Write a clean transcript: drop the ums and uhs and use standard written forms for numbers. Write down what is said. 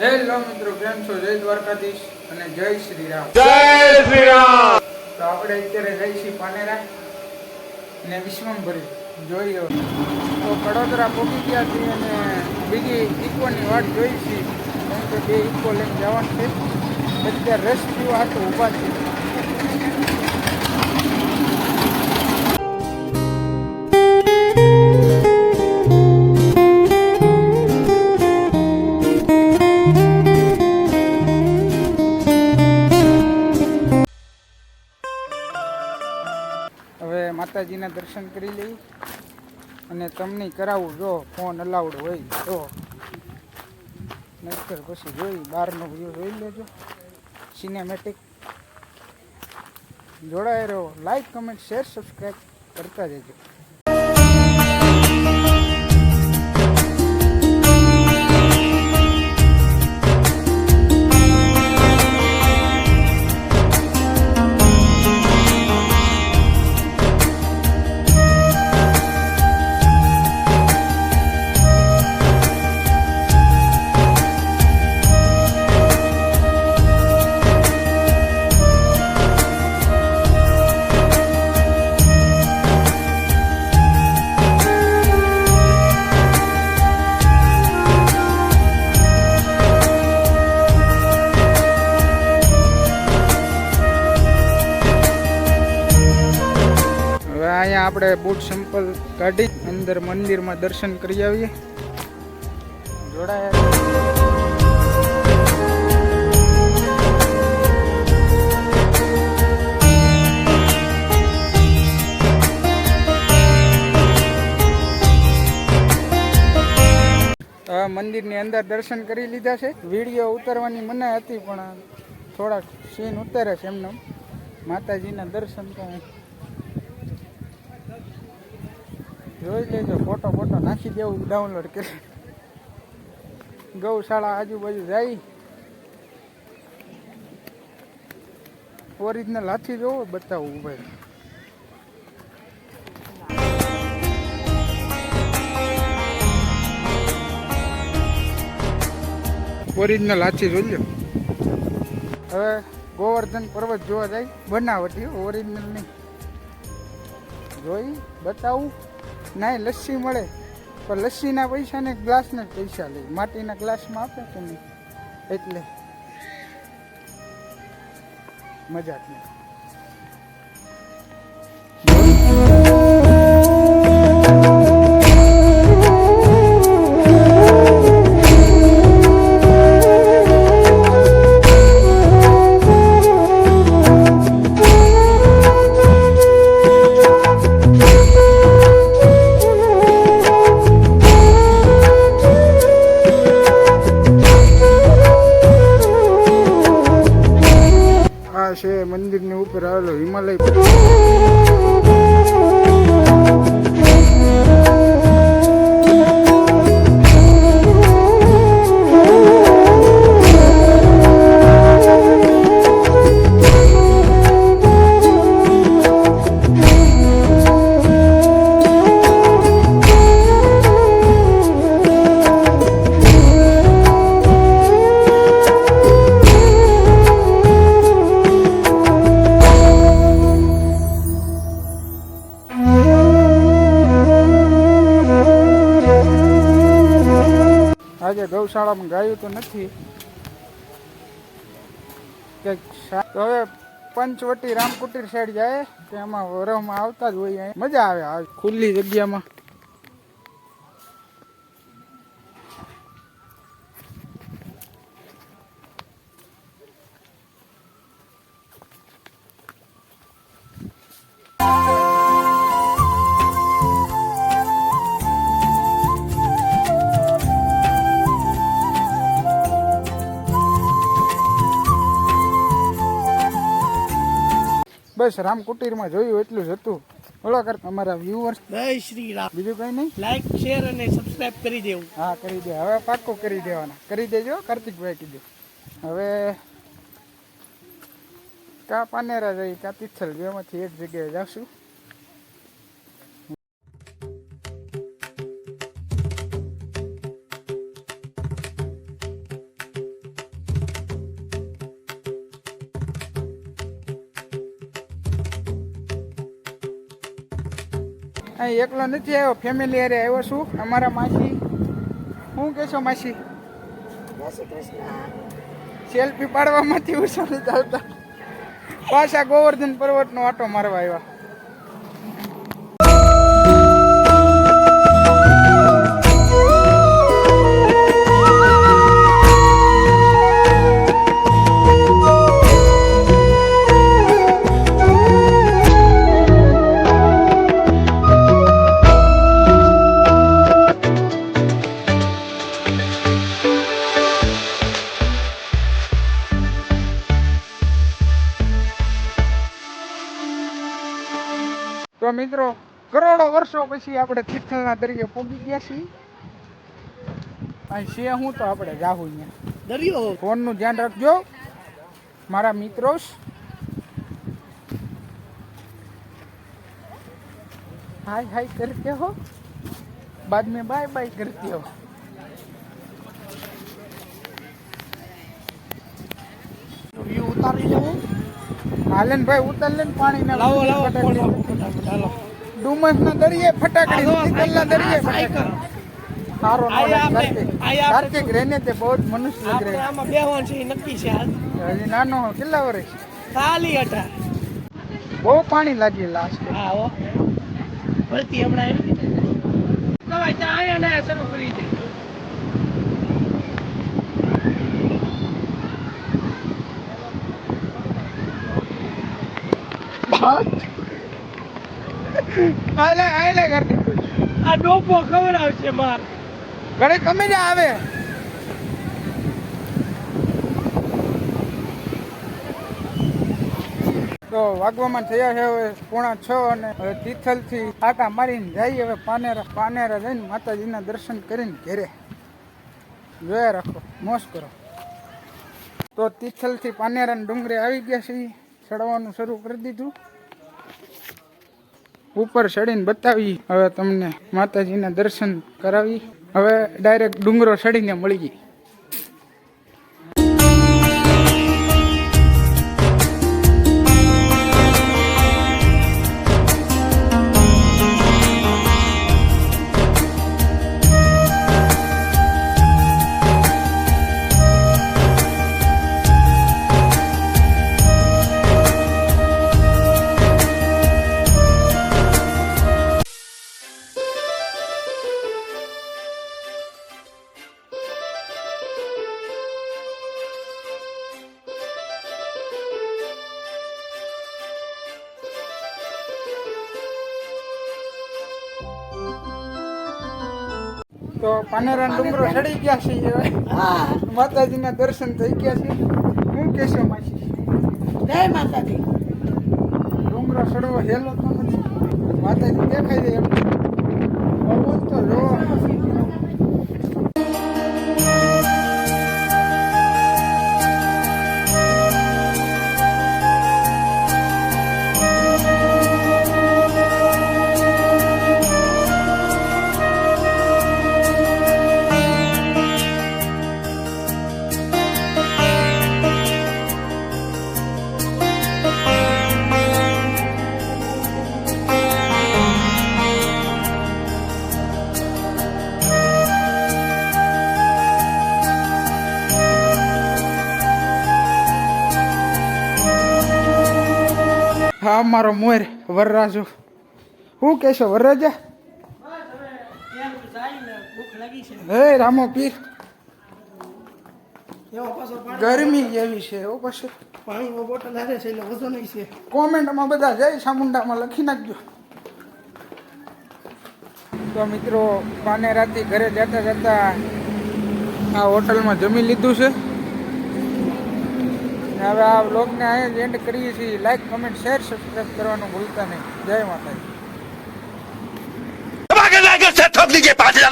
Hello મિત્રો, કેમ છો? જય દ્વારકાધીશ અને જય શ્રી રામ. જય શ્રી રામ. તો આપણે અત્યારે જઈ છીએ પાનેરા અને વિશ્વમભરી જોઈ લો. તો કડોદરા પહોંચી ગયા છીએ અને બીજી ઇકોની વાટ જોઈ છીએ, કેમ કે બે ઇકો લઈને જવાનું છે. અત્યારે રેસ્ક્યુ આટો ઊભા છે. હવે માતાજીના દર્શન કરી લઈ અને તમને કરાવું, જો ફોન અલાઉડ હોય તો, નહીતર પછી જોઈ બહારનો વ્યૂ જોઈ લેજો સિનેમેટિક. જોડાય રહો, લાઈક કમેન્ટ શેર સબસ્ક્રાઈબ કરતા જજો. અહીંયા આપણે બૂટ સંપલ કાઢી અંદર મંદિરમાં દર્શન કરી આવીએ. જોડાયા મંદિરની અંદર દર્શન કરી લીધા છે. વિડીયો ઉતારવાની મનાઈ હતી પણ થોડાક સીન ઉતારે છે એમને. માતાજીના દર્શન તો જોઈ લેજો, ફોટો નાખી દેવું ડાઉનલોડ કરી. ગૌશાળા આજુબાજુ જાય, ઓરિજિનલ હાથી જોવો બતાવું ભાઈ. ઓરિજિનલ હાથી જોઈ લો. હવે ગોવર્ધન પર્વત જોવા જાય, બનાવટી ઓરિજિનલ નહીં. જોઈ બતાવું. ના લસ્સી મળે પણ લસ્સીના પૈસા ને ગ્લાસના જ પૈસા લે. માટીના ગ્લાસમાં આપે કે નહીં એટલે મજાક નહીં. છે મંદિરની ઉપર આવેલો હિમાલય. આજે ગૌશાળામાં ગાયું તો નથી તો હવે પંચવટી રામકુટીર સાઈડ જાય કે એમાં વરસમાં આવતા જ હોય. મજા આવે ખુલ્લી જગ્યામાં. બસ રામકુટીરમાં જોયું એટલું જ હતું. બોલો કર તમારા વ્યુઅર્સ. જય શ્રી રામ. બીજું કઈ નહીં. લાઈક શેર અને સબસ્ક્રાઇબ કરી દેવું. હા કરી દે, હવે પાક્કો કરી દેવાના. કરી દેજો કાર્તિકભાઈ કીધું. હવે કા પાનેરા જઈ કા તિથલ, બેમાંથી એક જગ્યાએ જાશું. અહીં એકલો નથી આવ્યો, ફેમિલી હારે આવ્યો છું. અમારા માસી, શું કહેશો માસી? સેલ્ફી પાડવામાંથી ઉછા નથી ચાલતા, પાછા ગોવર્ધન પર્વતનો આટો મારવા આવ્યા. તો મિત્રો, કરોડો વર્ષો પછી આપણે તિથલના દરિયે પહોંચી ગયા છીએ. અહીં છે હું તો આપણે જાહું અહીંયા. દરિયો ફોનનું ધ્યાન રાખજો મારા મિત્રો. हाय हाय करते हो, बाद में बाय बाय करते हो. વ્યૂ ઉતારી લેવો. હાલેન ભાઈ ઉતાર લેન પાણી ના. લાવો લાવો ફટાફટ હાલો. ડુમસ ના દરિયે ફટાકડી, તિથલના દરિયે સાયકલ. સારો આયા આપણે- કાર્તિક આયા આપણે- કાર્તિક રહેને તે બહુ જ મનુષ્ય લગ આપણે રહે. આમાં બેહવાનું છે એ નક્કી છે હાલ. હજી નાનો કેટલા વર્ષ, ખાલી 18. બહુ પાણી લાગી લાસ્ટ. હા હો ભરતી હમણાં એમ દવાઈ ત્યાં આયા ને શરૂ કરી દે. હાલે હાલે કાર્તિક આ ડોપો ખબર આવશે માર. ઘરે કમે જ આવે. તો વાગવામાં થયા છે હવે 5:45 અને હવે તિથલથી આટા મારીને જઈએ હવે પાનેરા જઈને માતાજીના દર્શન કરીને ઘરે. જોયા રાખો, મોજ કરો. તો તિથલથી પાનેરાના ડુંગરે આવી ગયા છીએ, ચડવાનું શરૂ કરી દીધું. ઉપર ચડીને બતાવી હવે તમને માતાજીના દર્શન કરાવી. હવે ડાયરેક્ટ ડુંગરો ચડીને મળી ગઈ. તો પાનેરાના ડુંગરો ચડી ગયા છે હવે. માતાજીના દર્શન થઈ ગયા છે. શું કહેશો માસી? જય માતાજી. ડુંગરો ચડવો હેલો તો નથી, માતાજી દેખાઈ દે એમ. પર્વત તો જોવો. હા મારો મોર વરરાજો. શું કહેશો વરરાજા? ભૂખ લાગી છે. હે રામો પીર, એમાં પાછો ગરમી એવી છે. એવું પછી પાણીનો બોટલ હારે છે એટલે વધુ નહીં છે. કોમેન્ટમાં બધા જય ચામુંડામાં લખી નાખજો. તો મિત્રો, પાનેરાથી ઘરે જતા જતા આ હોટલમાં જમી લીધું છે. હવે આ વ્લોગને અહીંયા જ એન્ડ કરીએ છીએ. લાઈક, કમેન્ટ, શેર, સબસ્ક્રાઈબ કરવાનું ભૂલતા નહીં. જય માતાજી. ठोक दीजिए 5,000